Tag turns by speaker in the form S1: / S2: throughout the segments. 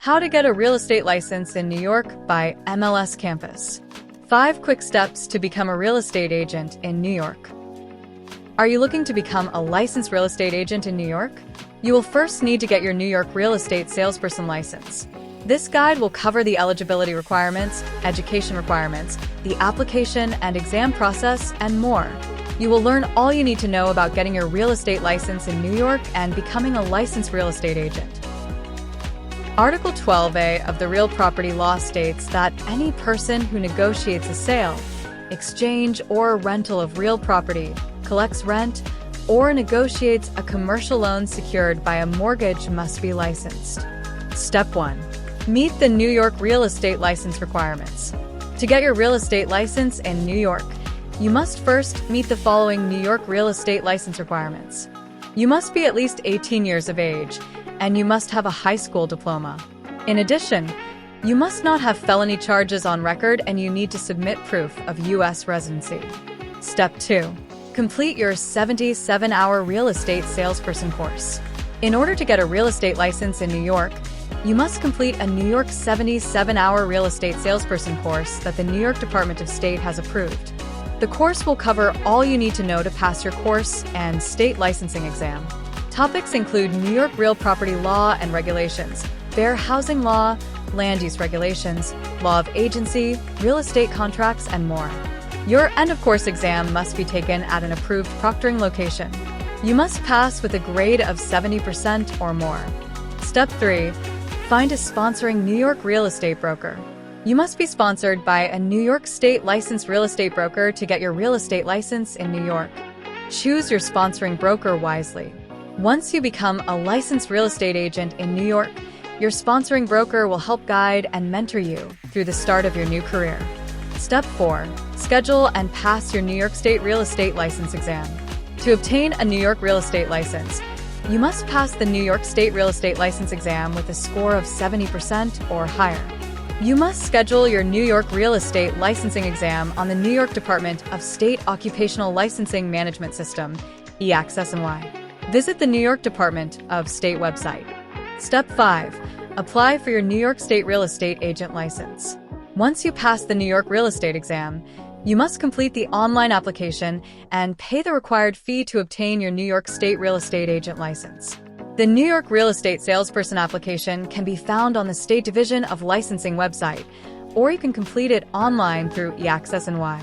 S1: How to get a real estate license in New York by MLS Campus. 5 quick steps to become a real estate agent in New York. Are you looking to become a licensed real estate agent in New York? You will first need to get your New York real estate salesperson license. This guide will cover the eligibility requirements, education requirements, the application and exam process, and more. You will learn all you need to know about getting your real estate license in New York and becoming a licensed real estate agent. Article 12A of the Real Property Law states that any person who negotiates a sale, exchange, or rental of real property, collects rent, or negotiates a commercial loan secured by a mortgage must be licensed. Step 1. Meet the New York real estate license requirements. To get your real estate license in New York, you must first meet the following New York real estate license requirements. You must be at least 18 years of age, and you must have a high school diploma. In addition, you must not have felony charges on record, and you need to submit proof of U.S. residency. Step 2. Complete your 77-hour real estate salesperson course. In order to get a real estate license in New York, you must complete a New York 77-hour real estate salesperson course that the New York Department of State has approved. The course will cover all you need to know to pass your course and state licensing exam. Topics include New York real property law and regulations, fair housing law, land use regulations, law of agency, real estate contracts, and more. Your end-of-course exam must be taken at an approved proctoring location. You must pass with a grade of 70% or more. Step 3. Find a sponsoring New York real estate broker. You must be sponsored by a New York State licensed real estate broker to get your real estate license in New York. Choose your sponsoring broker wisely. Once you become a licensed real estate agent in New York, your sponsoring broker will help guide and mentor you through the start of your new career. Step 4. Schedule and pass your New York State real estate license exam. To obtain a New York real estate license, you must pass the New York State real estate license exam with a score of 70% or higher. You must schedule your New York real estate licensing exam on the New York Department of State Occupational Licensing Management System, EACCS-NY. Visit the New York Department of State website. Step 5. Apply for your New York State real estate agent license. Once you pass the New York real estate exam, you must complete the online application and pay the required fee to obtain your New York State real estate agent license. The New York real estate salesperson application can be found on the State Division of Licensing website, or you can complete it online through EACCS-NY.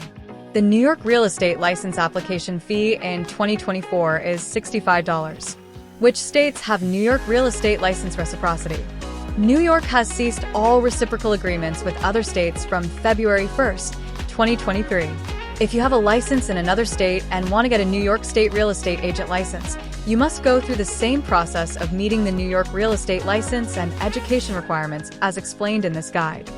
S1: The New York real estate license application fee in 2024 is $65. Which states have New York real estate license reciprocity? New York has ceased all reciprocal agreements with other states from February 1st, 2023. If you have a license in another state and want to get a New York State real estate agent license, you must go through the same process of meeting the New York real estate license and education requirements as explained in this guide.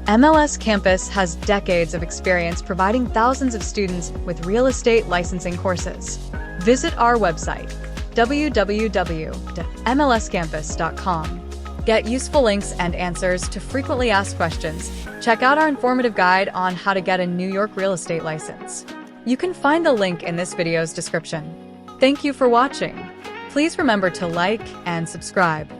S1: MLS Campus has decades of experience providing thousands of students with real estate licensing courses. Visit our website, www.mlscampus.com. Get useful links and answers to frequently asked questions. Check out our informative guide on how to get a New York real estate license. You can find the link in this video's description. Thank you for watching. Please remember to like and subscribe.